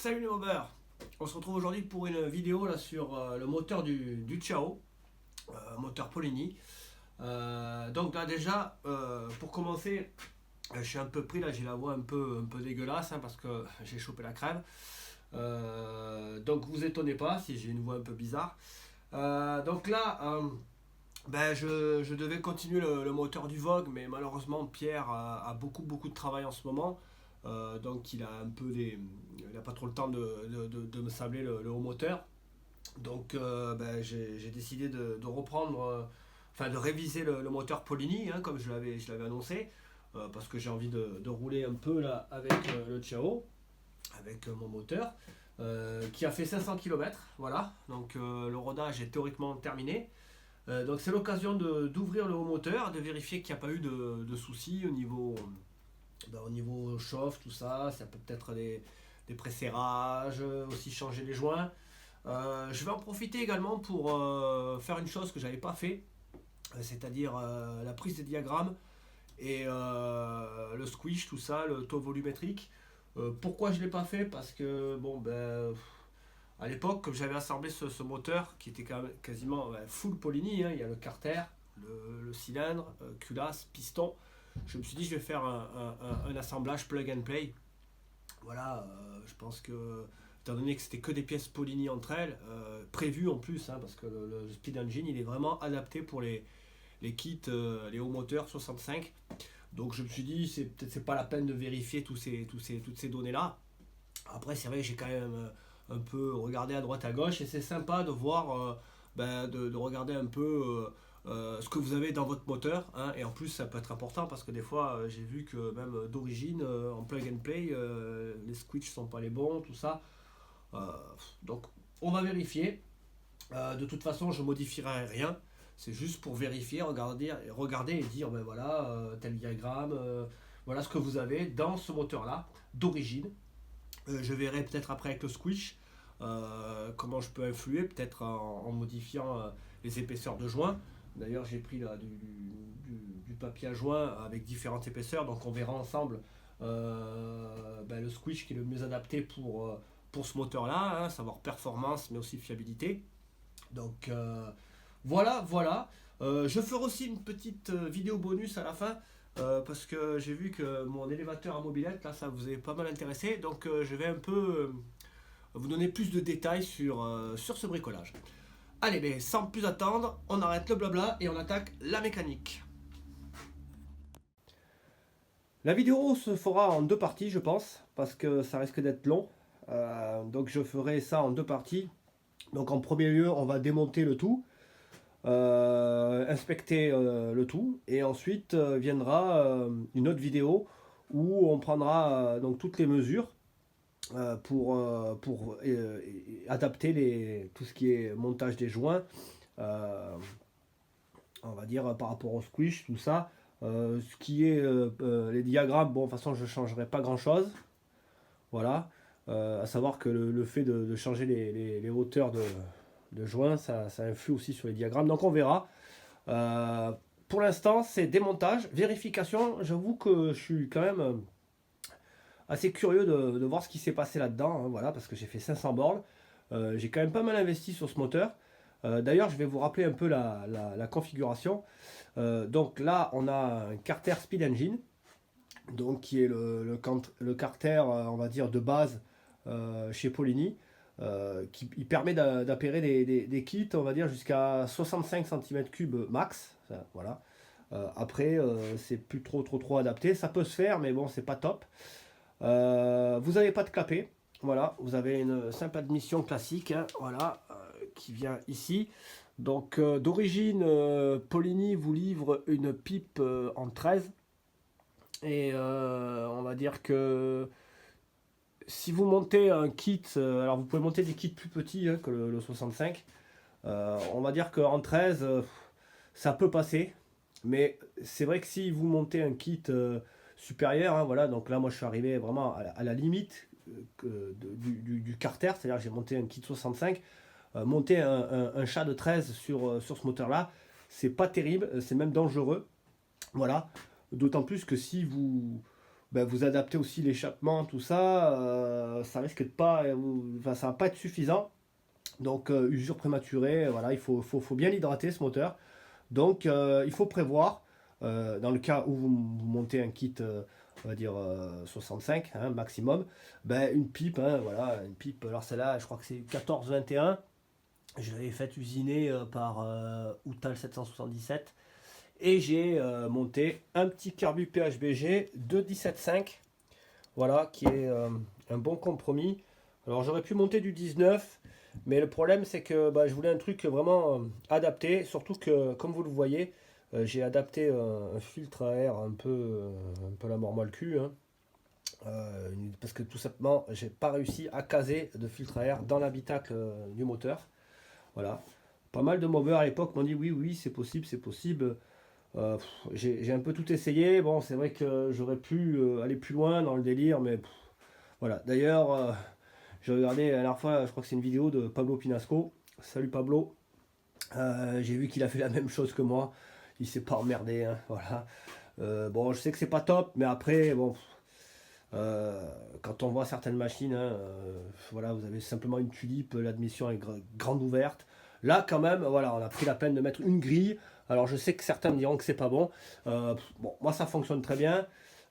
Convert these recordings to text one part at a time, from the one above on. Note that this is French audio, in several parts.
Salut les mobbers. On se retrouve aujourd'hui pour une vidéo là, sur le moteur du Ciao, moteur Polini. Donc là déjà, pour commencer, je suis un peu pris là, j'ai la voix un peu dégueulasse parce que j'ai chopé la crève. Donc vous étonnez pas si j'ai une voix un peu bizarre. Donc là, je devais continuer le moteur du Vogue, mais malheureusement Pierre a beaucoup de travail en ce moment. Donc il a pas trop le temps de me sabler le haut moteur. Donc j'ai décidé de reprendre, enfin de réviser le moteur Polini, comme je l'avais annoncé, parce que j'ai envie de rouler un peu là avec le Ciao, avec mon moteur, qui a fait 500 km. Voilà, donc le rodage est théoriquement terminé. Donc c'est l'occasion d'ouvrir le haut moteur, de vérifier qu'il n'y a pas eu de soucis au niveau chauffe, tout ça. Ça peut peut-être des presserrages, aussi changer les joints. Je vais en profiter également pour faire une chose que j'avais pas fait, c'est-à-dire la prise des diagrammes et le squish, tout ça, le taux volumétrique. Pourquoi je l'ai pas fait? Parce que à l'époque, comme j'avais assemblé ce moteur qui était quasiment full Polini, il y a le carter, le cylindre, culasse, piston. Je me suis dit je vais faire un assemblage plug and play. Voilà, je pense que étant donné que c'était que des pièces Polini entre elles, prévues en plus, parce que le Speed Engine il est vraiment adapté pour les kits, les hauts moteurs 65. Donc je me suis dit c'est pas la peine de vérifier toutes ces données là. Après c'est vrai que j'ai quand même un peu regardé à droite à gauche et c'est sympa de voir, de regarder un peu ce que vous avez dans votre moteur, et en plus ça peut être important parce que des fois j'ai vu que même d'origine en plug and play les switches sont pas les bons, tout ça. Euh, donc on va vérifier. De toute façon je modifierai rien, c'est juste pour vérifier, regarder et dire ben voilà, tel diagramme, voilà ce que vous avez dans ce moteur là d'origine. Je verrai peut-être après avec le squish comment je peux influer, peut-être en modifiant les épaisseurs de joints. D'ailleurs, j'ai pris là, du papier à joint avec différentes épaisseurs, donc on verra ensemble le squish qui est le mieux adapté pour ce moteur-là, savoir performance mais aussi fiabilité. Donc voilà. Je ferai aussi une petite vidéo bonus à la fin. Parce que j'ai vu que mon élévateur à mobilette, là, ça vous est pas mal intéressé. Donc je vais un peu vous donner plus de détails sur ce bricolage. Allez, mais sans plus attendre, on arrête le blabla et on attaque la mécanique. La vidéo se fera en deux parties, je pense, parce que ça risque d'être long. Donc je ferai ça en deux parties. Donc en premier lieu, on va démonter le tout. Inspecter le tout et ensuite viendra une autre vidéo où on prendra donc toutes les mesures pour adapter tout ce qui est montage des joints, on va dire par rapport au squish, tout ça. Ce qui est les diagrammes, bon de toute façon je ne changerai pas grand chose, voilà. À savoir que le fait de changer les hauteurs de joints, ça influe aussi sur les diagrammes. Donc on verra. Pour l'instant, c'est démontage, vérification. J'avoue que je suis quand même assez curieux de voir ce qui s'est passé là-dedans. Voilà, parce que j'ai fait 500 bornes. J'ai quand même pas mal investi sur ce moteur. D'ailleurs, je vais vous rappeler un peu la configuration. Donc là, on a un carter Speed Engine, donc qui est le carter, on va dire, de base chez Polini. Qui permet d'appairer des kits, on va dire, jusqu'à 65 cm3 max. Ça, voilà. Après, c'est plus trop adapté. Ça peut se faire, mais bon, c'est pas top. Vous n'avez pas de clapet. Voilà, vous avez une simple admission classique, voilà, qui vient ici. Donc, d'origine, Polini vous livre une pipe en 13. Et on va dire que si vous montez un kit, alors vous pouvez monter des kits plus petits que le 65, on va dire qu'en 13, ça peut passer, mais c'est vrai que si vous montez un kit supérieur, voilà, donc là moi je suis arrivé vraiment à la limite du carter, c'est-à-dire que j'ai monté un kit 65, monter un chat de 13 sur ce moteur-là, c'est pas terrible, c'est même dangereux, voilà, d'autant plus que si ben, vous adaptez aussi l'échappement, tout ça, ça risque de pas, enfin, ça va pas être suffisant. Donc usure prématurée, voilà, faut bien l'hydrater ce moteur. Donc il faut prévoir, dans le cas où vous montez un kit, on va dire 65 hein, maximum, ben, une pipe, hein, voilà, une pipe, alors celle-là je crois que c'est 14-21, je l'avais faite usiner par Outal 777, et j'ai monté un petit carbu PHBG de 17,5, voilà, qui est un bon compromis. Alors j'aurais pu monter du 19, mais le problème c'est que bah, je voulais un truc vraiment adapté, surtout que comme vous le voyez, j'ai adapté un filtre à air un peu la mort moi le cul, hein. Parce que tout simplement j'ai pas réussi à caser de filtre à air dans l'habitacle du moteur. Voilà. Pas mal de mobbers à l'époque m'ont dit oui, oui, c'est possible, c'est possible. J'ai un peu tout essayé. Bon, c'est vrai que j'aurais pu aller plus loin dans le délire, mais voilà. D'ailleurs, j'ai regardé la dernière fois, je crois que c'est une vidéo de Pablo Pinasco. Salut Pablo. J'ai vu qu'il a fait la même chose que moi. Il s'est pas emmerdé, hein, voilà. Bon, je sais que c'est pas top, mais après, bon, quand on voit certaines machines, hein, voilà, vous avez simplement une tulipe, l'admission est grande ouverte. Là, quand même, voilà, on a pris la peine de mettre une grille. Alors, je sais que certains me diront que c'est pas bon. Bon, moi, ça fonctionne très bien.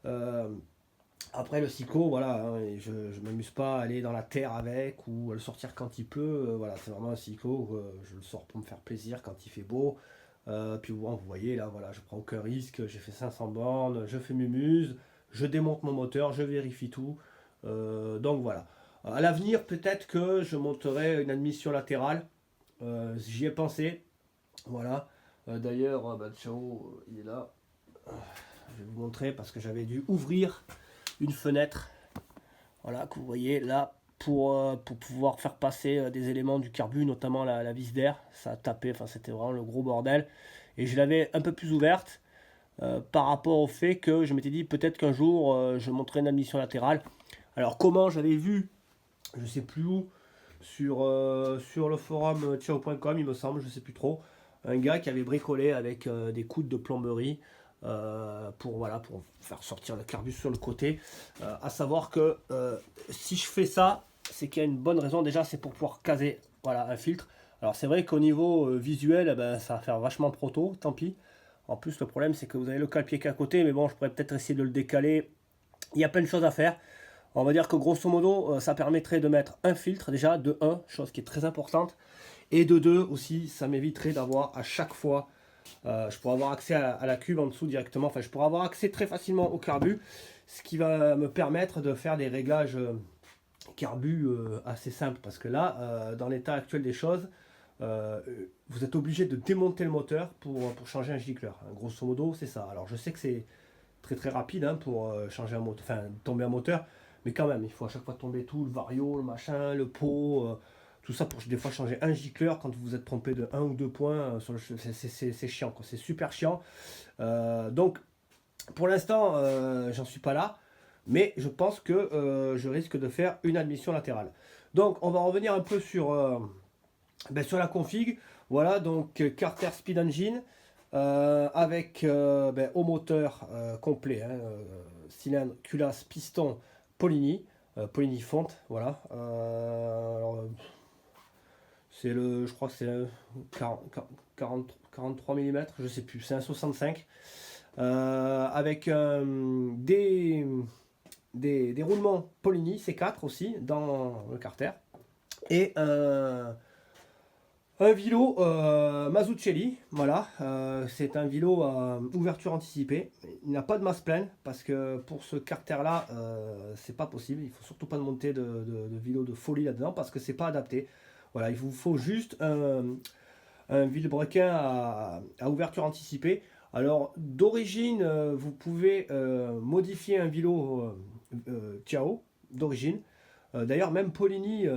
Euh, Après, le Sico, voilà, hein, et je ne m'amuse pas à aller dans la terre avec ou à le sortir quand il pleut. Voilà, c'est vraiment un Sico. Je le sors pour me faire plaisir quand il fait beau. Puis bon, vous voyez, là, voilà, je prends aucun risque. J'ai fait 500 bornes, je fais mumuse, je démonte mon moteur, je vérifie tout. Donc voilà. À l'avenir, peut-être que je monterai une admission latérale. J'y ai pensé. Voilà. D'ailleurs, bah, ciao, il est là. Je vais vous montrer parce que j'avais dû ouvrir une fenêtre, voilà, que vous voyez là, pour pouvoir faire passer des éléments du carbu, notamment la vis d'air. Ça a tapé, enfin c'était vraiment le gros bordel. Et je l'avais un peu plus ouverte par rapport au fait que je m'étais dit peut-être qu'un jour je monterai une admission latérale. Alors comment j'avais vu, je sais plus où, sur le forum tiao.com il me semble, je sais plus trop, un gars qui avait bricolé avec des coudes de plomberie voilà, pour faire sortir le carbu sur le côté. À savoir que si je fais ça, c'est qu'il y a une bonne raison. Déjà, c'est pour pouvoir caser voilà, un filtre. Alors c'est vrai qu'au niveau visuel, eh ben, ça va faire vachement proto, tant pis. En plus, le problème, c'est que vous avez le cale-pied qu'à côté, mais bon, je pourrais peut-être essayer de le décaler. Il y a plein de choses à faire. On va dire que grosso modo, ça permettrait de mettre un filtre déjà, de 1, chose qui est très importante. Et de 2 aussi, ça m'éviterait d'avoir à chaque fois, je pourrais avoir accès à la cuve en dessous directement. Enfin, je pourrais avoir accès très facilement au carbu, ce qui va me permettre de faire des réglages carbu assez simples. Parce que là, dans l'état actuel des choses, vous êtes obligé de démonter le moteur pour changer un gicleur. Grosso modo, c'est ça. Alors, je sais que c'est très très rapide hein, pour changer un moteur, enfin tomber un moteur, mais quand même, il faut à chaque fois tomber tout, le vario, le machin, le pot, tout ça pour des fois changer un gicleur quand vous êtes trompé de 1 ou 2 points, c'est chiant, quoi, c'est super chiant. Donc pour l'instant, j'en suis pas là, mais je pense que je risque de faire une admission latérale. Donc on va revenir un peu sur la config. Voilà, donc Carter Speed Engine avec au moteur complet, hein, cylindre, culasse, piston, Polini, Polini fonte, voilà. Alors, je crois que c'est 43 mm, je sais plus, c'est un 65. Avec des roulements Polini C4 aussi dans le carter. Et un vélo Mazzucchelli, voilà, c'est un vélo à ouverture anticipée. Il n'a pas de masse pleine parce que pour ce carter là, c'est pas possible. Il faut surtout pas monter de vélo de folie là-dedans parce que c'est pas adapté. Voilà, il vous faut juste un vilebrequin à ouverture anticipée. Alors d'origine, vous pouvez modifier un vélo Tiao d'origine. D'ailleurs, même Polini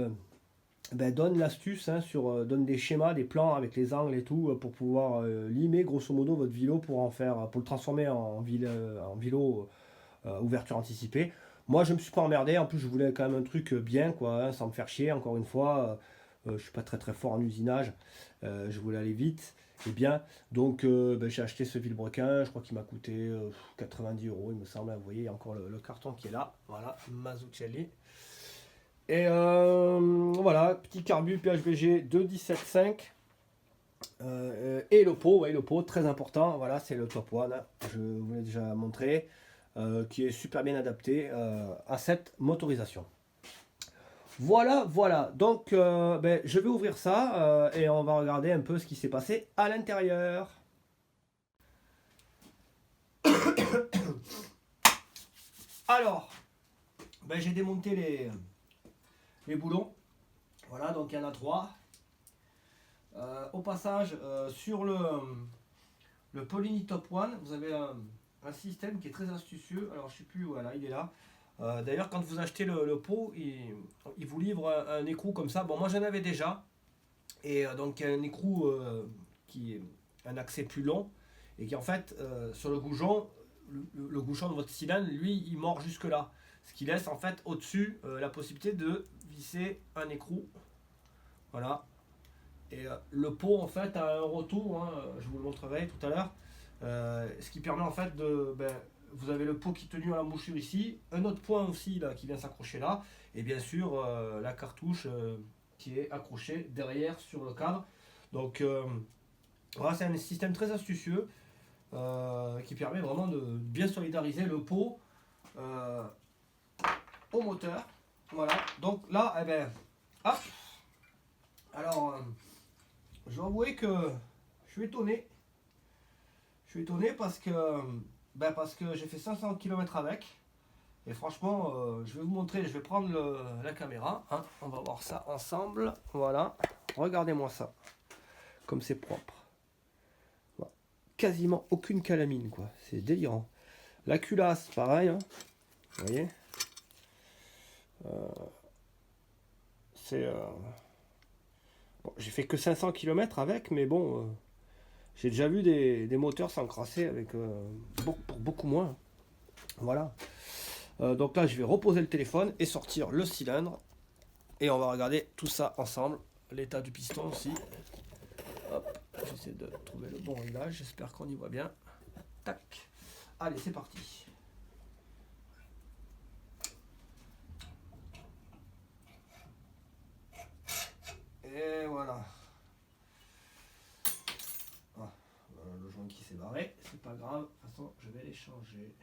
donne l'astuce, hein, donne des schémas, des plans avec les angles et tout pour pouvoir limer grosso modo votre vélo pour le transformer en vélo ouverture anticipée. Moi je me suis pas emmerdé, en plus je voulais quand même un truc bien quoi, hein, sans me faire chier encore une fois. Je suis pas très très fort en usinage, je voulais aller vite est bien. Donc j'ai acheté ce vilebrequin, je crois qu'il m'a coûté 90 euros, il me semble. Vous voyez, il y a encore le carton qui est là. Voilà, Mazzucchelli. Et voilà, petit carbu PHBG de 17,5. Et le pot, ouais, le pot très important, voilà, c'est le Top One, je vous l'ai déjà montré, qui est super bien adapté à cette motorisation. Voilà, voilà, donc je vais ouvrir ça et on va regarder un peu ce qui s'est passé à l'intérieur. Alors, j'ai démonté les boulons, voilà, donc il y en a 3. Au passage, sur le Polini Top One, vous avez un système qui est très astucieux. Alors, je ne sais plus, voilà, il est là. D'ailleurs, quand vous achetez le pot, il vous livre un écrou comme ça. Bon, moi j'en avais déjà. Et donc, il y a un écrou qui est un accès plus long. Et qui, en fait, sur le goujon, le gouchon de votre cylindre, lui, il mord jusque là. Ce qui laisse, en fait, au-dessus la possibilité de visser un écrou. Voilà. Et le pot en fait a un retour, hein, je vous le montrerai tout à l'heure, ce qui permet en fait de, vous avez le pot qui est tenu à la mouchure ici, un autre point aussi là qui vient s'accrocher là, et bien sûr la cartouche qui est accrochée derrière sur le cadre. Donc voilà, c'est un système très astucieux qui permet vraiment de bien solidariser le pot au moteur. Voilà, donc là, hop, alors je dois avouer que je suis étonné. Je suis étonné parce que j'ai fait 500 km avec. Et franchement, je vais vous montrer, je vais prendre la caméra. Hein. On va voir ça ensemble. Voilà. Regardez-moi ça. Comme c'est propre. Voilà. Quasiment aucune calamine, quoi. C'est délirant. La culasse, pareil. Hein. Vous voyez, c'est... Bon, j'ai fait que 500 km avec, mais bon, j'ai déjà vu des moteurs s'encrasser avec pour beaucoup moins. Voilà. Donc là, je vais reposer le téléphone et sortir le cylindre. Et on va regarder tout ça ensemble. L'état du piston aussi. Hop, j'essaie de trouver le bon réglage. J'espère qu'on y voit bien. Tac. Allez, c'est parti. Et voilà. Ah, le joint qui s'est barré, c'est pas grave. De toute façon, je vais les changer.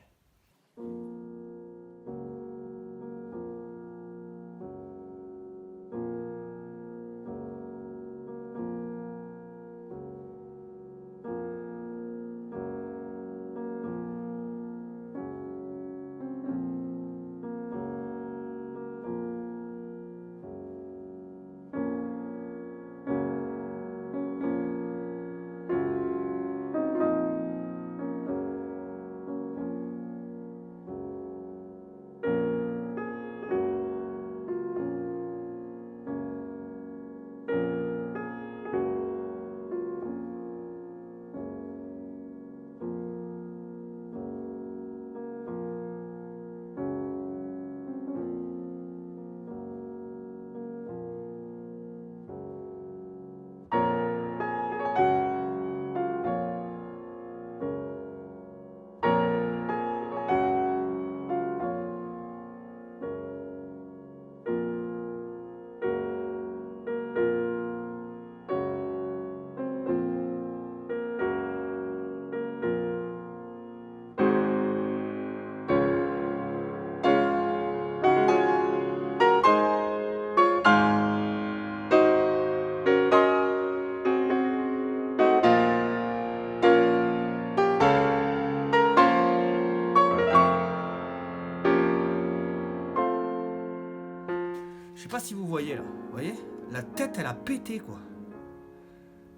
Je sais pas si vous voyez là, vous voyez, la tête elle a pété quoi.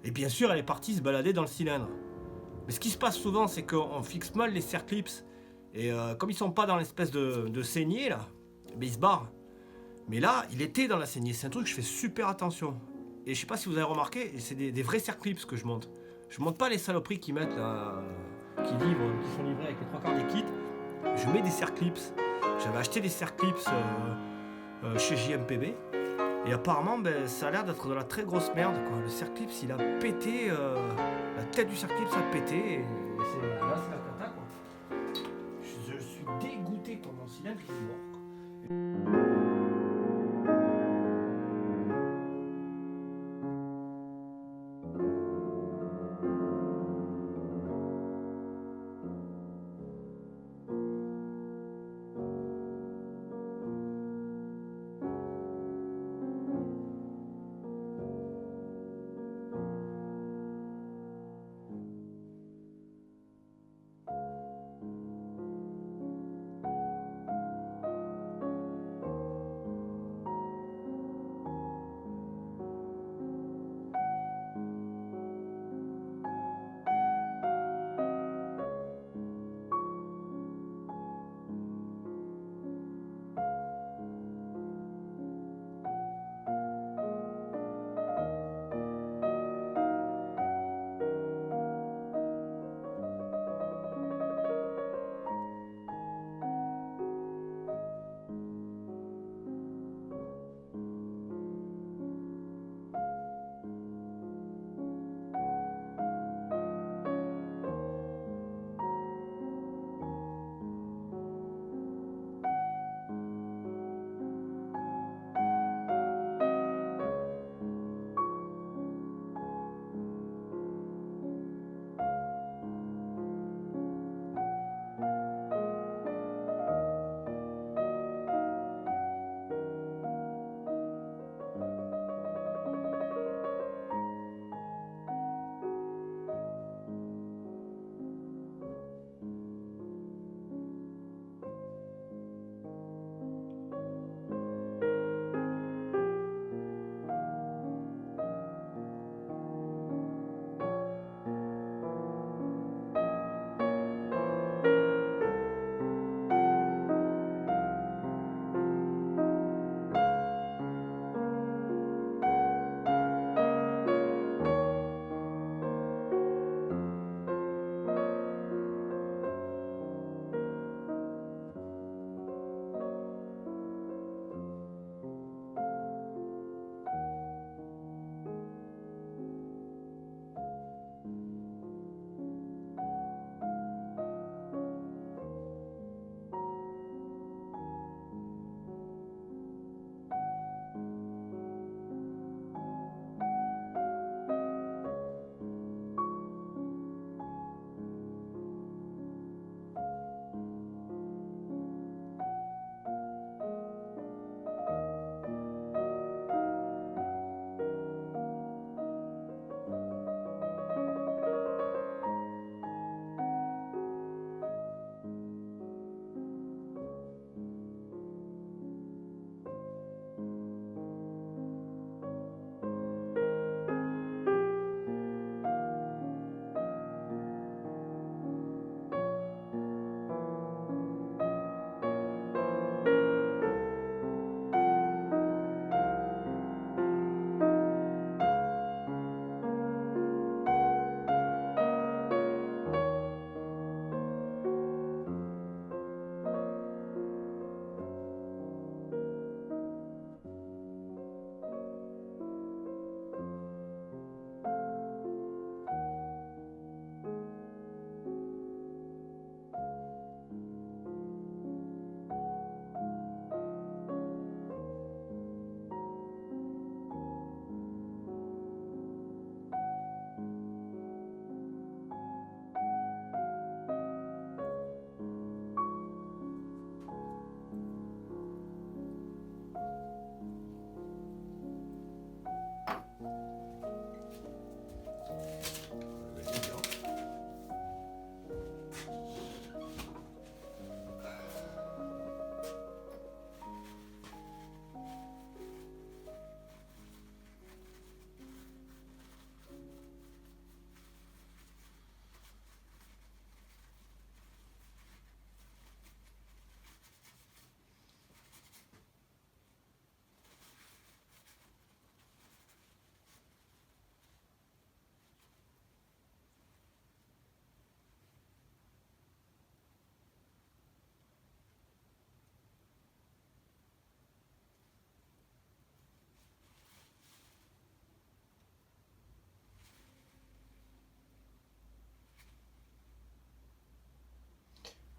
Et bien sûr elle est partie se balader dans le cylindre. Mais ce qui se passe souvent c'est qu'on fixe mal les serre clips. Et comme ils sont pas dans l'espèce de saignée là, ils se barrent. Mais là il était dans la saignée, c'est un truc que je fais super attention. Et je sais pas si vous avez remarqué, c'est des vrais serre clips que je monte. Je monte pas les saloperies qu'ils mettent là, qui sont livrés avec les 3/4 des kits. Je mets des serre clips. J'avais acheté des serre clips chez JMPB. Et apparemment, ben, ça a l'air d'être de la très grosse merde, quoi. Le Circlips, il a pété, la tête du Circlips a pété, et là, c'est la cata, quoi. Je suis dégoûté par mon cylindre, il est mort, quoi.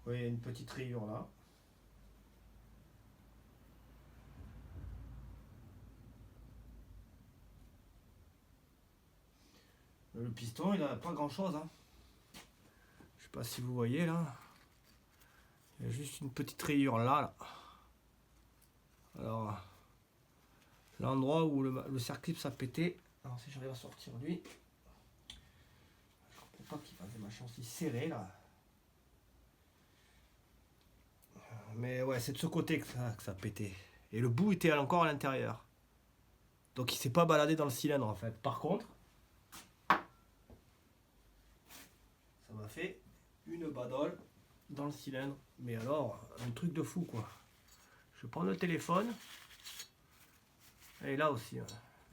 voyez, une petite rayure là. Le piston, il n'a pas grand chose, hein. Je sais pas si vous voyez là. Il y a juste une petite rayure là. Alors, l'endroit où le circlip a pété. Alors si j'arrive à sortir lui. Je comprends pas qu'il fasse des machins aussi serrés là. Mais ouais, c'est de ce côté que ça a pété. Et le bout était encore à l'intérieur. Donc il s'est pas baladé dans le cylindre en fait. Par contre, ça m'a fait une badole dans le cylindre. Mais alors, un truc de fou quoi. Je prends le téléphone. Et là aussi,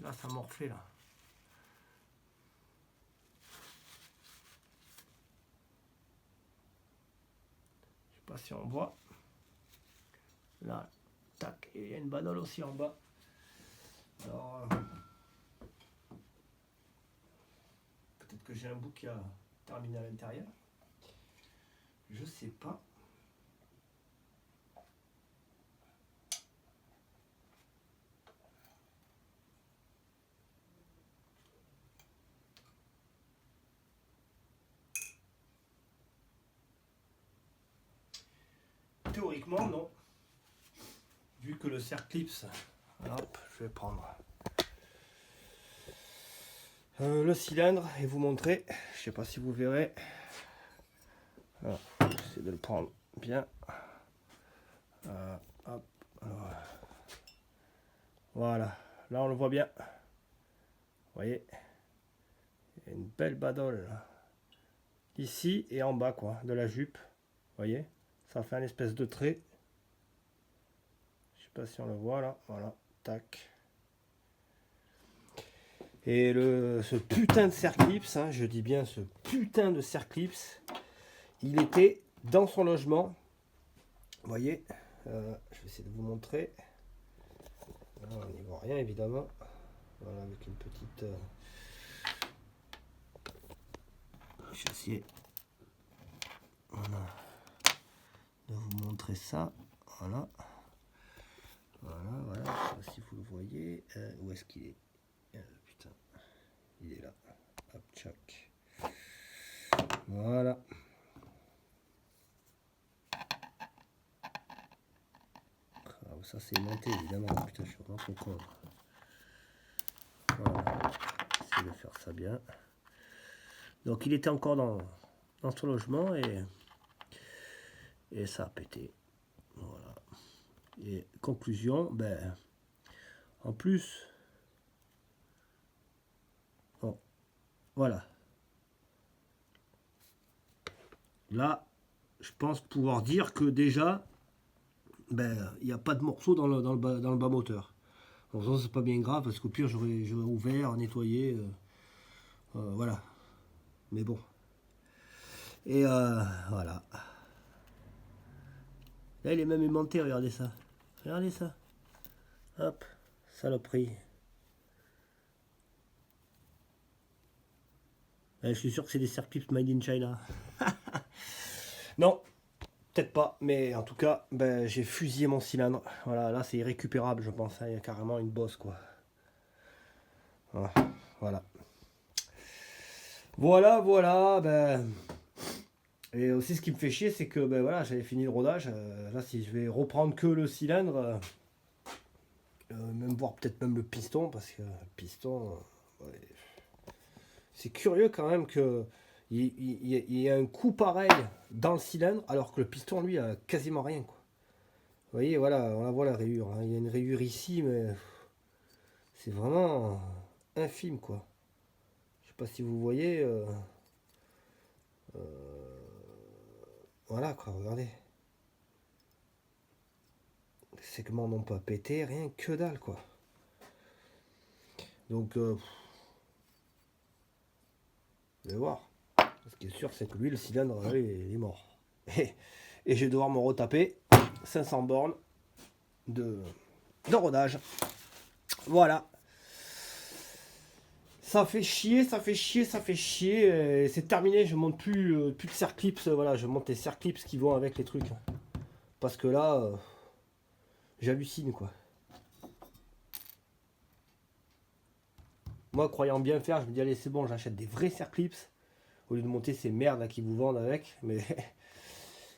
là ça morflait là. Je sais pas si on voit. Là, tac, et il y a une badole aussi en bas. Alors, peut-être que j'ai un bout qui a terminé à l'intérieur. Je sais pas. Théoriquement, non. Vu que le Circlips, hop, je vais prendre le cylindre et vous montrer. Je sais pas si vous verrez. J'essaie de le prendre bien. Hop, voilà, là on le voit bien. Vous voyez, il y a une belle badole là. Ici et en bas quoi, de la jupe. Vous voyez, ça fait un espèce de trait. Je sais pas si on le voit là. Voilà, tac. Et ce putain de Circlips, hein, je dis bien ce putain de Circlips, il était dans son logement. Vous voyez, je vais essayer de vous montrer. On n'y voit rien évidemment. Voilà, avec une petite. Je vais essayer. Voilà. De vous montrer ça. Voilà. Voilà. Je sais pas si vous le voyez. Où est-ce qu'il est, putain. Il est là. Hop, tchac. Voilà. Ah, ça c'est monté évidemment. Putain, je suis vraiment trop con. Voilà. Essayer de faire ça bien. Donc il était encore dans son logement et ça a pété. Voilà. Et conclusion, ben en plus, bon, voilà. Là, je pense pouvoir dire que déjà, ben il n'y a pas de morceau dans le bas moteur. Donc ça c'est pas bien grave parce qu'au pire j'aurais ouvert, nettoyé, voilà. Mais bon. Et voilà. Là il est même aimanté, regardez ça. Regardez ça. Hop, saloperie. Je suis sûr que c'est des Circlips made in China. Non, peut-être pas, mais en tout cas, ben, j'ai fusillé mon cylindre. Voilà, là c'est irrécupérable, je pense. Hein. Il y a carrément une bosse, quoi. Voilà. Voilà, ben. Et aussi, ce qui me fait chier, c'est que ben voilà, j'avais fini le rodage. Là, si je vais reprendre que le cylindre, même voir peut-être même le piston, parce que le piston, ouais, c'est curieux quand même que il y a un coup pareil dans le cylindre, alors que le piston, lui, a quasiment rien, quoi. Vous voyez, voilà, on la voit la rayure. Hein. Il y a une rayure ici, mais c'est vraiment infime, quoi. Je sais pas si vous voyez. Voilà, quoi, regardez. Les segments n'ont pas pété, rien que dalle, quoi. Donc, vous allez voir. Ce qui est sûr, c'est que lui, le cylindre, il est mort. Et je vais devoir me retaper 500 bornes de rodage. Voilà. Ça fait chier, ça fait chier, ça fait chier. C'est terminé, je monte plus de serre-clips. Voilà, je monte les serre-clips qui vont avec les trucs. Parce que là, j'hallucine quoi. Moi, croyant bien faire, je me dis allez, c'est bon, j'achète des vrais serre-clips au lieu de monter ces merdes là qui vous vendent avec. Mais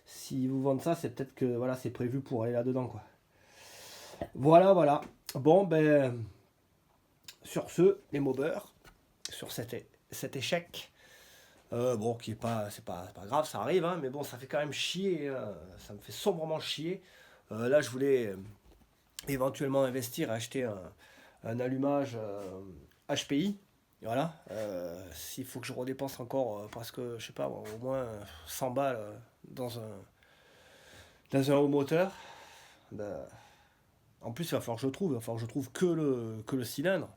s'ils vous vendent ça, c'est peut-être que voilà, c'est prévu pour aller là-dedans quoi. Voilà, voilà. Bon, ben, sur ce, les mobbers, sur cet échec, bon, qui est pas, c'est pas grave, ça arrive, hein, mais bon, ça fait quand même chier, ça me fait sombrement chier. Là, je voulais éventuellement investir, acheter un allumage HPI. Voilà. S'il faut que je redépense encore presque, je sais pas, au moins 100 balles dans un haut moteur, ben, en plus, il va falloir que je trouve. Il va falloir que je trouve que le cylindre.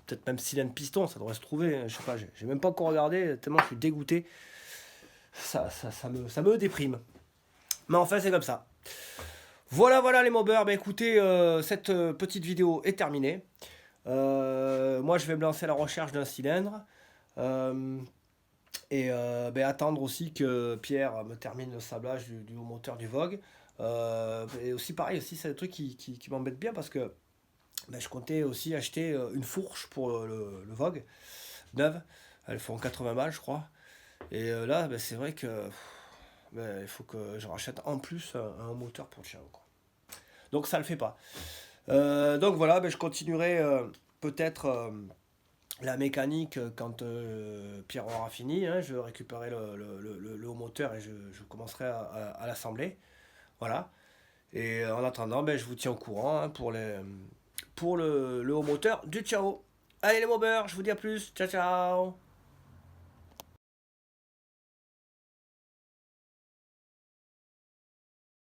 Peut-être même cylindre piston, ça devrait se trouver. Je sais pas, j'ai même pas encore regardé, tellement je suis dégoûté. Ça me déprime. Mais enfin, c'est comme ça. Voilà, voilà les mobbers. Ben, écoutez, cette petite vidéo est terminée. Moi, je vais me lancer à la recherche d'un cylindre. Et ben, attendre aussi que Pierre me termine le sablage du haut moteur du Vogue. Et aussi pareil, aussi c'est un truc qui m'embête bien parce que ben, je comptais aussi acheter une fourche pour le Vogue neuve. Elles font 80 balles je crois. Et là ben, c'est vrai que ben, il faut que je rachète en plus un moteur pour le chien quoi. Donc ça le fait pas. Donc voilà, ben, je continuerai peut-être la mécanique quand Pierre aura fini. Hein, je récupérerai le haut moteur et je commencerai à l'assembler. Voilà. Et en attendant, ben, je vous tiens au courant hein, pour le haut moteur du Ciao. Allez les mobbers, je vous dis à plus. Ciao ciao.